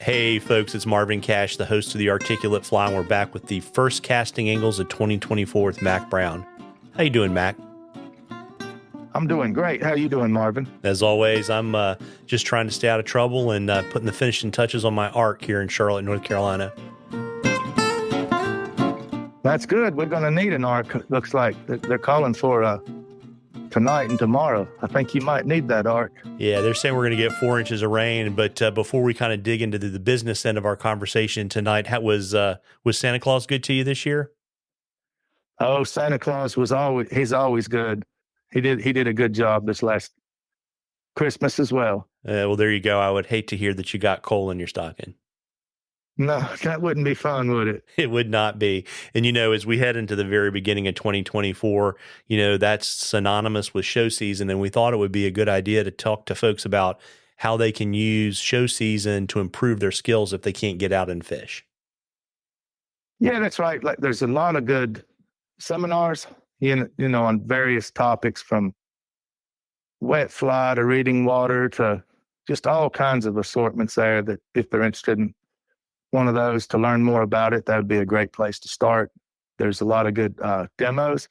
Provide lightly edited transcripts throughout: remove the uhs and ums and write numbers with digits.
Hey folks, it's Marvin Cash, the host of the Articulate Fly, and we're back with the first casting angles of 2024 with Mac Brown. How you doing, Mac? I'm doing great. How you doing, Marvin? As always, I'm just trying to stay out of trouble and putting the finishing touches on my arc here in Charlotte, North Carolina. That's good. We're going to need an arc. Looks like they're calling for tonight and tomorrow. I think you might need that arc. Yeah, they're saying we're going to get 4 inches of rain. But before we kind of dig into the business end of our conversation tonight, how was Santa Claus good to you this year? Oh, Santa Claus he's always good. He did a good job this last Christmas as well. Well, there you go. I would hate to hear that you got coal in your stocking. No, that wouldn't be fun, would it? It would not be. And, as we head into the very beginning of 2024, that's synonymous with show season. And we thought it would be a good idea to talk to folks about how they can use show season to improve their skills if they can't get out and fish. Yeah, that's right. Like, there's a lot of good seminars, on various topics, from wet fly to reading water to just all kinds of assortments there, that if they're interested in one of those to learn more about it, that would be a great place to start. There's a lot of good demos.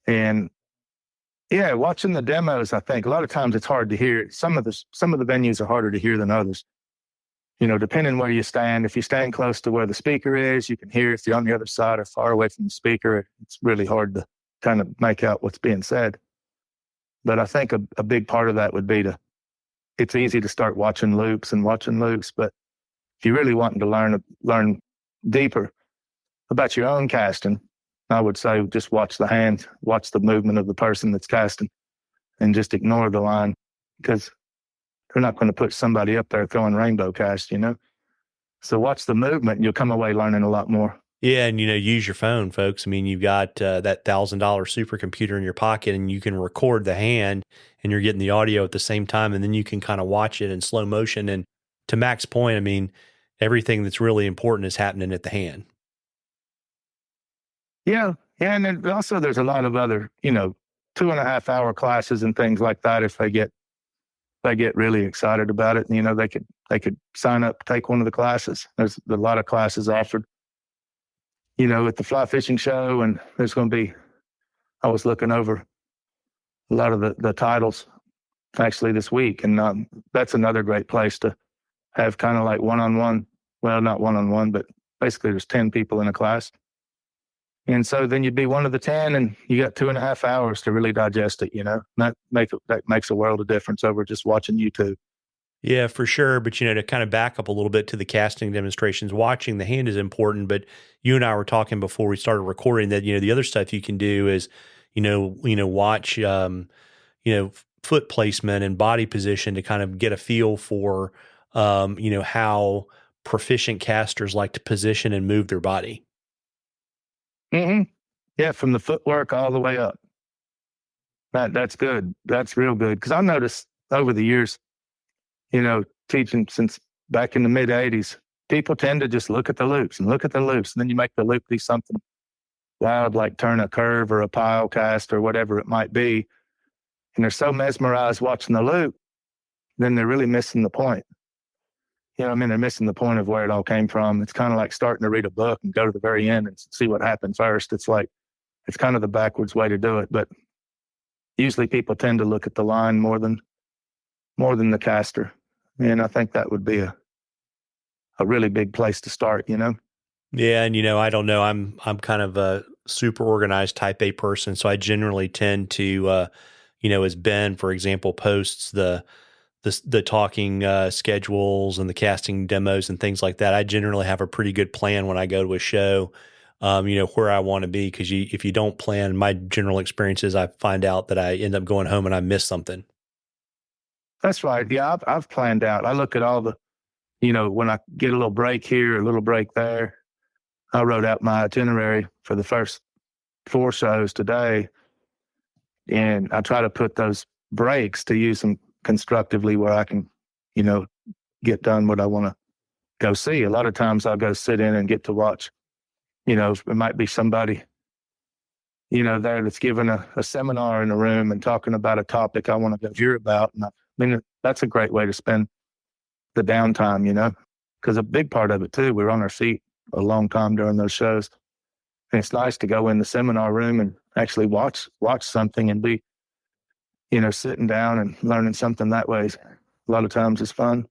And yeah, watching the demos, I think a lot of times it's hard to hear. Some of the venues are harder to hear than others. Depending where you stand. If you stand close to where the speaker is, you can hear. If you're on the other side or far away from the speaker, it's really hard to kind of make out what's being said. But I think a big part of that would be it's easy to start watching loops, but if you're really wanting to learn deeper about your own casting, I would say just watch the hand, watch the movement of the person that's casting, and just ignore the line, because they're not going to put somebody up there throwing rainbow cast, So watch the movement and you'll come away learning a lot more. Yeah, and use your phone, folks. I mean, you've got that $1,000 supercomputer in your pocket, and you can record the hand, and you're getting the audio at the same time, and then you can kind of watch it in slow motion. And to Mac's point, I mean, everything that's really important is happening at the hand. Yeah, and then also there's a lot of other, 2.5-hour classes and things like that. If they get really excited about it, they could sign up, take one of the classes. There's a lot of classes offered, at the fly fishing show, and there's going to be. I was looking over a lot of the titles actually this week, and that's another great place to have kind of like one-on-one. Well, not one-on-one, but basically there's 10 people in a class. And so then you'd be one of the 10, and you got 2.5 hours to really digest it, That makes a world of difference over just watching YouTube. Yeah, for sure. But, to kind of back up a little bit to the casting demonstrations, watching the hand is important. But you and I were talking before we started recording that, the other stuff you can do is, watch, foot placement and body position to kind of get a feel for, how proficient casters like to position and move their body. Mm-hmm. Yeah, from the footwork all the way up. That's good. That's real good. Because I noticed over the years, teaching since back in the mid 80s, people tend to just look at the loops. And then you make the loop do something wild, like turn a curve or a pile cast or whatever it might be. And they're so mesmerized watching the loop, then they're really missing the point. They're missing the point of where it all came from. It's kind of like starting to read a book and go to the very end and see what happened first. It's kind of the backwards way to do it. But usually people tend to look at the line more than the caster. And I think that would be a really big place to start, Yeah. And, I don't know, I'm kind of a super organized type A person. So I generally tend to, as Ben, for example, posts the talking schedules and the casting demos and things like that, I generally have a pretty good plan when I go to a show, where I want to be. Because if you don't plan, my general experience is I find out that I end up going home and I miss something. That's right. Yeah, I've planned out. I look at all the, when I get a little break here, a little break there, I wrote out my itinerary for the first 4 shows today. And I try to put those breaks to use them constructively where I can, get done what I want to go see. A lot of times I'll go sit in and get to watch, it might be somebody, there that's giving a seminar in a room and talking about a topic I want to go hear about. And that's a great way to spend the downtime, because a big part of it too, we're on our feet a long time during those shows. And it's nice to go in the seminar room and actually watch something and be, sitting down and learning something that way. A lot of times it's fun.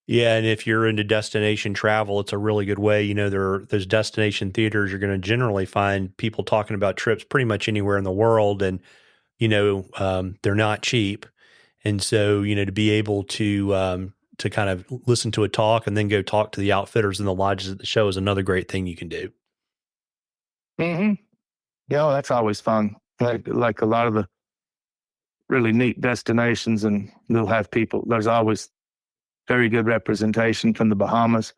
Yeah, and if you're into destination travel, it's a really good way. There's destination theaters. You're going to generally find people talking about trips pretty much anywhere in the world, and they're not cheap. And so, to be able to kind of listen to a talk and then go talk to the outfitters and the lodges at the show is another great thing you can do. Mm-hmm. Yeah, that's always fun. Like a lot of the really neat destinations, and they'll have people. There's always very good representation from the Bahamas.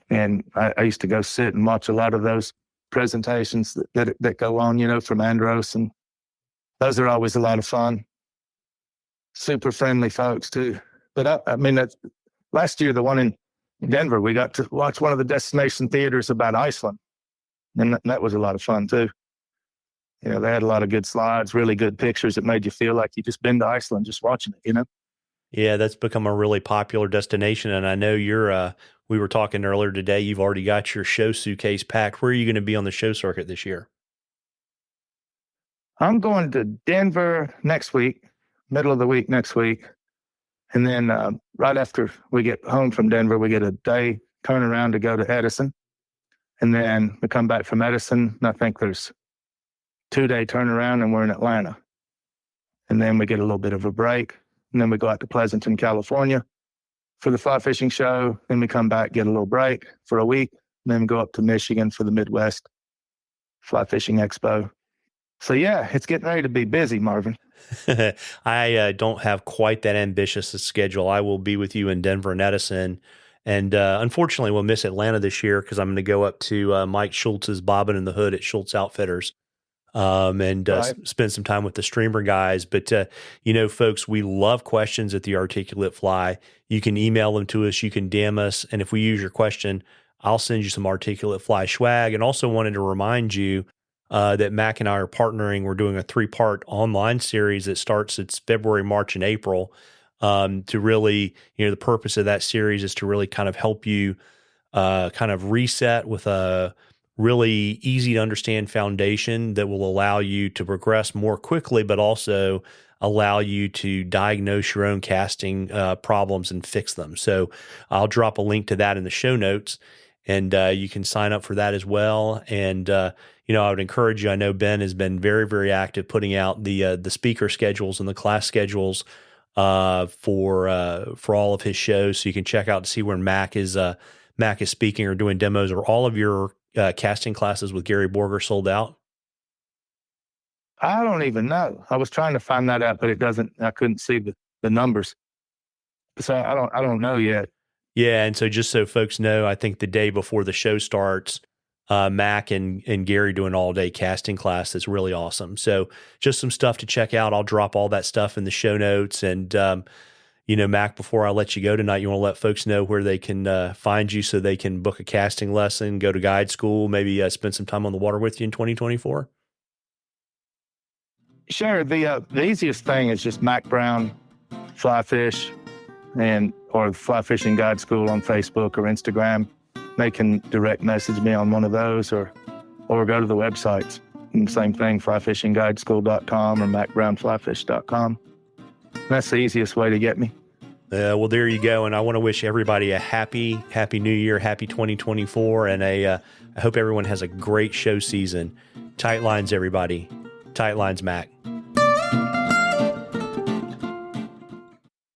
And I used to go sit and watch a lot of those presentations that go on, from Andros. And those are always a lot of fun. Super friendly folks too. But I mean, last year, the one in Denver, we got to watch one of the destination theaters about Iceland. And that was a lot of fun too. They had a lot of good slides, really good pictures that made you feel like you just been to Iceland just watching it. Yeah, that's become a really popular destination. And I know we were talking earlier today, you've already got your show suitcase packed. Where are you going to be on the show circuit this year? I'm going to Denver next week, middle of the week next week. And then right after we get home from Denver, we get a day turnaround to go to Edison. And then we come back from Edison, and I think there's 2-day turnaround, and we're in Atlanta. And then we get a little bit of a break. And then we go out to Pleasanton, California for the fly fishing show. Then we come back, get a little break for a week, and then go up to Michigan for the Midwest Fly Fishing Expo. So, yeah, it's getting ready to be busy, Marvin. I don't have quite that ambitious a schedule. I will be with you in Denver and Edison. And unfortunately, we'll miss Atlanta this year because I'm going to go up to Mike Schultz's Bobbin in the Hood at Schultz Outfitters. And spend some time with the streamer guys. But, folks, we love questions at the Articulate Fly. You can email them to us. You can DM us. And if we use your question, I'll send you some Articulate Fly swag. And also wanted to remind you that Mac and I are partnering. We're doing a 3-part online series that starts. It's February, March, and April to really, the purpose of that series is to really kind of help you kind of reset with a really easy to understand foundation that will allow you to progress more quickly, but also allow you to diagnose your own casting problems and fix them. So I'll drop a link to that in the show notes, and you can sign up for that as well. And, I would encourage you. I know Ben has been very, very active putting out the speaker schedules and the class schedules for all of his shows. So you can check out to see where Mac is speaking or doing demos. Or all of your casting classes with Gary Borger sold out? I don't even know. I was trying to find that out, but I couldn't see the numbers. So I don't know yet. Yeah. And so just so folks know, I think the day before the show starts, Mac and Gary do an all-day casting class that's really awesome. So just some stuff to check out. I'll drop all that stuff in the show notes. And, Mac, before I let you go tonight, you want to let folks know where they can find you so they can book a casting lesson, go to guide school, maybe spend some time on the water with you in 2024? Sure. The easiest thing is just Mac Brown Fly Fish or Fly Fishing Guide School on Facebook or Instagram. They can direct message me on one of those or go to the websites. And same thing, flyfishingguideschool.com or macbrownflyfish.com. That's the easiest way to get me. Well, there you go. And I want to wish everybody a happy new year, happy 2024. And I hope everyone has a great show season. Tight lines, everybody. Tight lines, Mac.